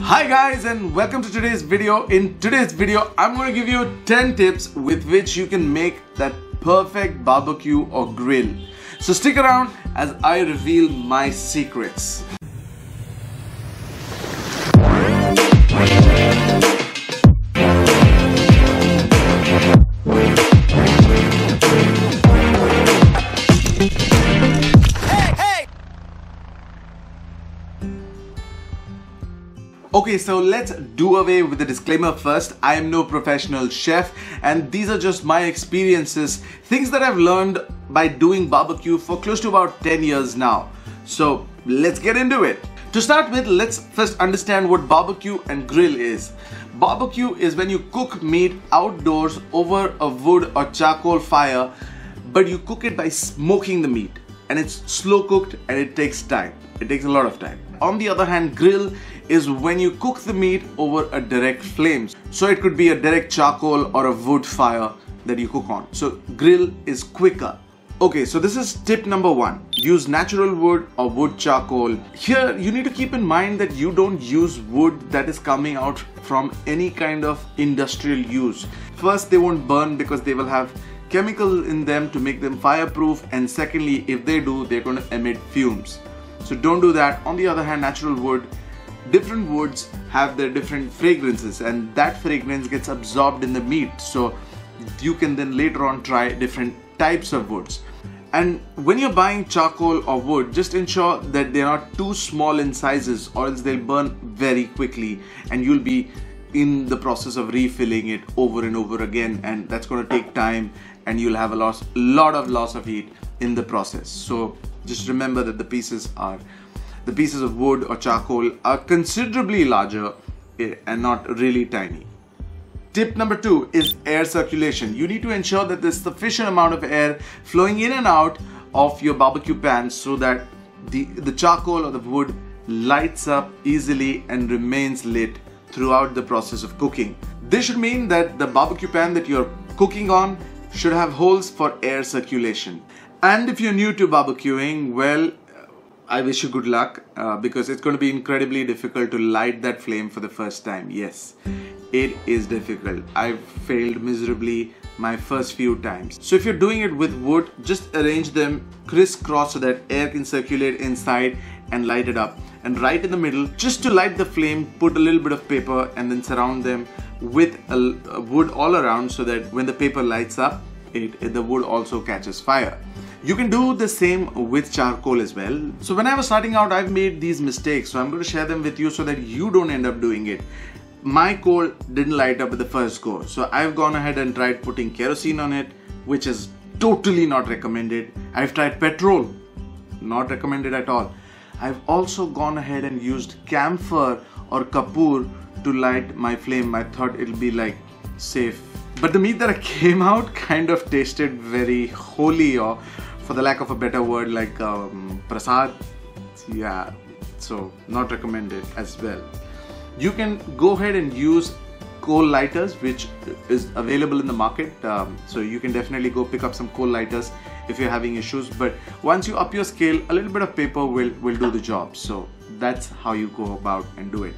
Hi guys, and welcome to today's video. In today's video, I'm going to give you 10 tips with which you can make that perfect barbecue or grill. So stick around as I reveal my secrets. Okay, so let's do away with the disclaimer first. I am no professional chef, and these are just my experiences, things that I've learned by doing barbecue for close to about 10 years now. So let's get into it. To start with, let's first understand what barbecue and grill is. Barbecue is when you cook meat outdoors over a wood or charcoal fire, but you cook it by smoking the meat, and it's slow cooked and it takes time. It takes a lot of time. On the other hand, grill is when you cook the meat over a direct flame. So it could be a direct charcoal or a wood fire that you cook on. So grill is quicker. Okay, so this is tip number 1. Use natural wood or wood charcoal. Here you need to keep in mind that you don't use wood that is coming out from any kind of industrial use. First, they won't burn because they will have chemicals in them to make them fireproof, and secondly, if they do, they're going to emit fumes. So don't do that. On the other hand, natural wood, different woods have their different fragrances, and that fragrance gets absorbed in the meat. So you can then later on try different types of woods. And when you're buying charcoal or wood, just ensure that they're not too small in sizes, or else they'll burn very quickly and you'll be in the process of refilling it over and over again, and that's going to take time and you'll have a lot of loss of heat in the process. So just remember that the pieces of wood or charcoal are considerably larger and not really tiny. Tip number 2 is air circulation. You need to ensure that there's sufficient amount of air flowing in and out of your barbecue pan so that the charcoal or the wood lights up easily and remains lit throughout the process of cooking. This should mean that the barbecue pan that you're cooking on should have holes for air circulation. And if you're new to barbecuing, well, I wish you good luck because it's going to be incredibly difficult to light that flame for the first time. Yes, it is difficult. I've failed miserably my first few times. So if you're doing it with wood, just arrange them crisscross so that air can circulate inside and light it up. And right in the middle, just to light the flame, put a little bit of paper and then surround them with a wood all around so that when the paper lights up, the wood also catches fire. You can do the same with charcoal as well. So when I was starting out, I've made these mistakes. So I'm going to share them with you so that you don't end up doing it. My coal didn't light up at the first go. So I've gone ahead and tried putting kerosene on it, which is totally not recommended. I've tried petrol, not recommended at all. I've also gone ahead and used camphor or kapoor to light my flame. I thought it'll be like safe. But the meat that came out kind of tasted very holy, or for the lack of a better word, like prasad. Yeah, so not recommended as well. You can go ahead and use coal lighters, which is available in the market. So you can definitely go pick up some coal lighters if you're having issues. But once you up your scale, a little bit of paper will do the job. So that's how you go about and do it.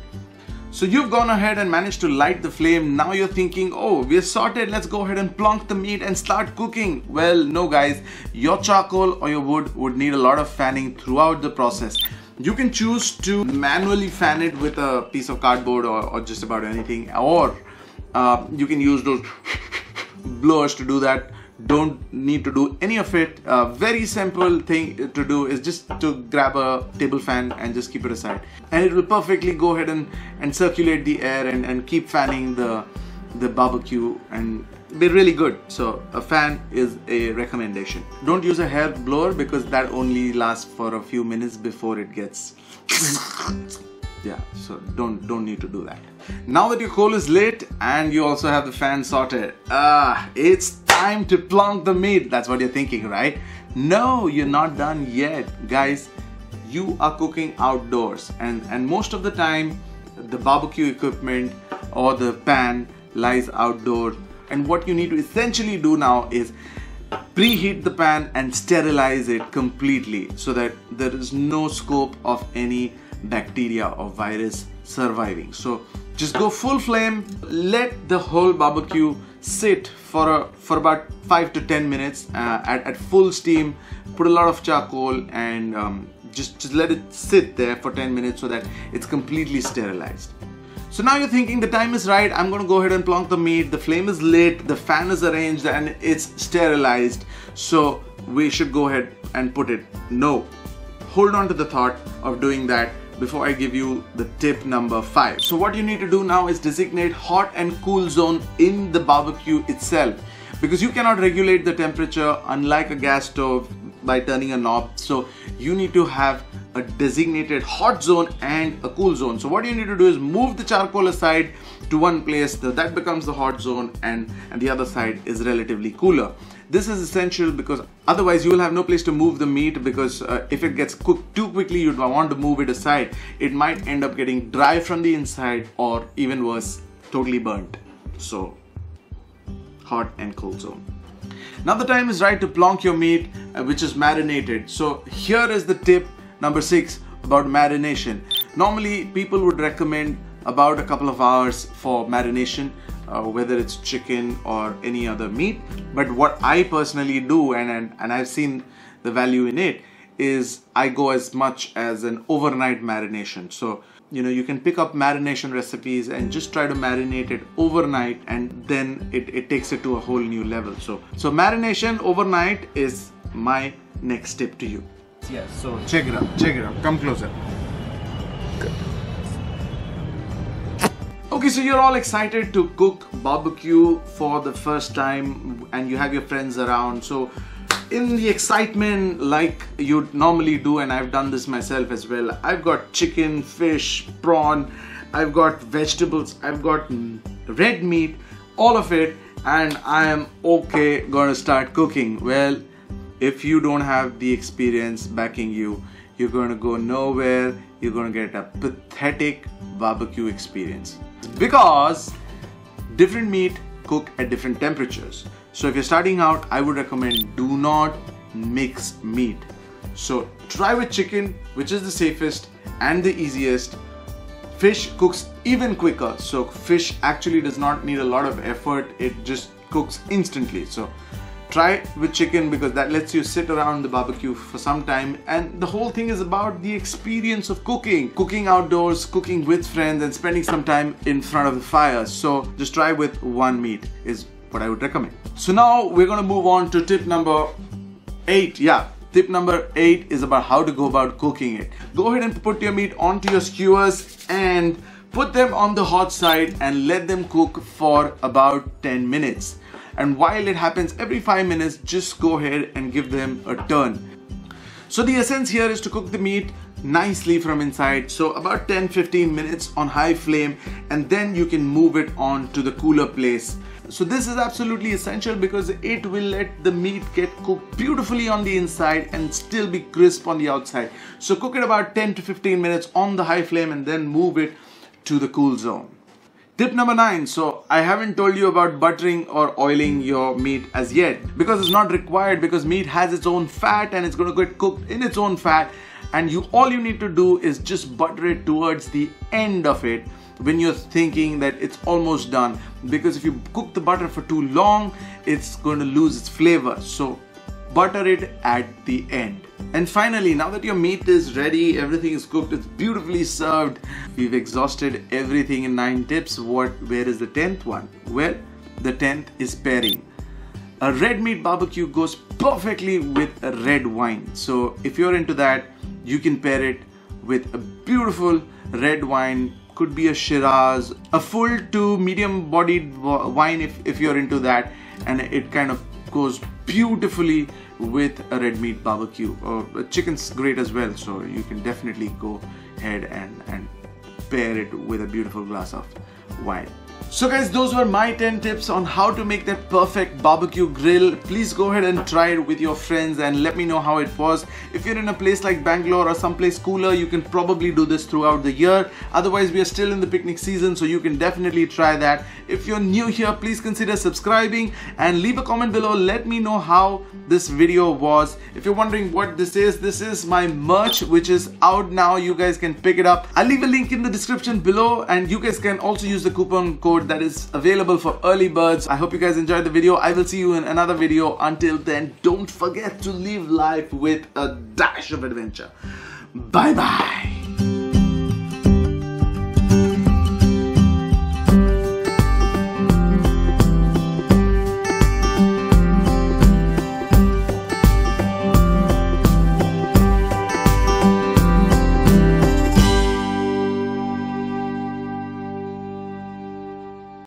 So you've gone ahead and managed to light the flame. Now you're thinking, oh, we're sorted. Let's go ahead and plonk the meat and start cooking. Well, no guys, your charcoal or your wood would need a lot of fanning throughout the process. You can choose to manually fan it with a piece of cardboard or just about anything, or you can use those blowers to do that. Don't need to do any of it. Very simple thing to do is just to grab a table fan and just keep it aside, and it will perfectly go ahead and circulate the air and keep fanning the barbecue and be really good. So a fan is a recommendation. Don't use a hair blower because that only lasts for a few minutes before it gets yeah, so don't need to do that. Now that your coal is lit and you also have the fan sorted, it's time to plonk the meat. That's what you're thinking, right? No, you're not done yet, guys. You are cooking outdoors, and most of the time the barbecue equipment or the pan lies outdoor, and what you need to essentially do now is preheat the pan and sterilize it completely so that there is no scope of any bacteria or virus surviving. So just go full flame, let the whole barbecue sit for about 5 to 10 minutes at full steam. Put a lot of charcoal and just let it sit there for 10 minutes so that it's completely sterilized. So now you're thinking the time is right, I'm going to go ahead and plonk the meat, the flame is lit, the fan is arranged and it's sterilized, so we should go ahead and put it. No, hold on to the thought of doing that before I give you the tip number 5. So what you need to do now is designate hot and cool zone in the barbecue itself, because you cannot regulate the temperature unlike a gas stove by turning a knob. So you need to have a designated hot zone and a cool zone. So what you need to do is move the charcoal aside to one place, that becomes the hot zone, and the other side is relatively cooler. This is essential because otherwise you will have no place to move the meat, because if it gets cooked too quickly, you'd want to move it aside. It might end up getting dry from the inside, or even worse, totally burnt. So hot and cool zone. Now the time is right to plonk your meat, which is marinated. So here is the tip number 6 about marination. Normally people would recommend about a couple of hours for marination, whether it's chicken or any other meat. But what I personally do, and I've seen the value in it, is I go as much as an overnight marination. So you can pick up marination recipes and just try to marinate it overnight, and then it takes it to a whole new level. So marination overnight is my next tip to you. Yes, so check it out, come closer. Okay, so you're all excited to cook barbecue for the first time and you have your friends around. So in the excitement, like you normally do, and I've done this myself as well, I've got chicken, fish, prawn, I've got vegetables, I've got red meat, all of it, and I am gonna start cooking. Well, if you don't have the experience backing you, you're gonna go nowhere. You're gonna get a pathetic barbecue experience, because different meat cook at different temperatures. So if you're starting out, I would recommend do not mix meat. So try with chicken, which is the safest and the easiest. Fish cooks even quicker. So fish actually does not need a lot of effort. It just cooks instantly. So try with chicken, because that lets you sit around the barbecue for some time, and the whole thing is about the experience of cooking outdoors, cooking with friends, and spending some time in front of the fire. So just try with one meat is what I would recommend. So now we're going to move on to tip number 8. Tip number 8 is about how to go about cooking it. Go ahead and put your meat onto your skewers and put them on the hot side and let them cook for about 10 minutes. And while it happens every 5 minutes, just go ahead and give them a turn. So the essence here is to cook the meat nicely from inside. So about 10-15 minutes on high flame, and then you can move it on to the cooler place. So this is absolutely essential because it will let the meat get cooked beautifully on the inside and still be crisp on the outside. So cook it about 10 to 15 minutes on the high flame and then move it to the cool zone. Tip number 9. So I haven't told you about buttering or oiling your meat as yet, because it's not required, because meat has its own fat and it's going to get cooked in its own fat, and all you need to do is just butter it towards the end of it when you're thinking that it's almost done, because if you cook the butter for too long, it's going to lose its flavor. So butter it at the end. And finally, now that your meat is ready, everything is cooked, it's beautifully served, we've exhausted everything in 9 tips. Where is the 10th one? Well, the 10th is pairing. A red meat barbecue goes perfectly with a red wine. So if you're into that, you can pair it with a beautiful red wine. Could be a Shiraz, a full to medium bodied wine if you're into that, and it kind of goes beautifully with a red meat barbecue. Chicken's great as well, so you can definitely go ahead and pair it with a beautiful glass of wine. So guys, those were my 10 tips on how to make that perfect barbecue grill. Please go ahead and try it with your friends and let me know how it was. If you're in a place like Bangalore or someplace cooler, you can probably do this throughout the year. Otherwise, we are still in the picnic season, so you can definitely try that. If you're new here, please consider subscribing and leave a comment below. Let me know how this video was. If you're wondering what this is my merch, which is out now. You guys can pick it up. I'll leave a link in the description below, and you guys can also use the coupon code that is available for early birds. I hope you guys enjoyed the video. I will see you in another video. Until then, don't forget to live life with a dash of adventure. Bye bye.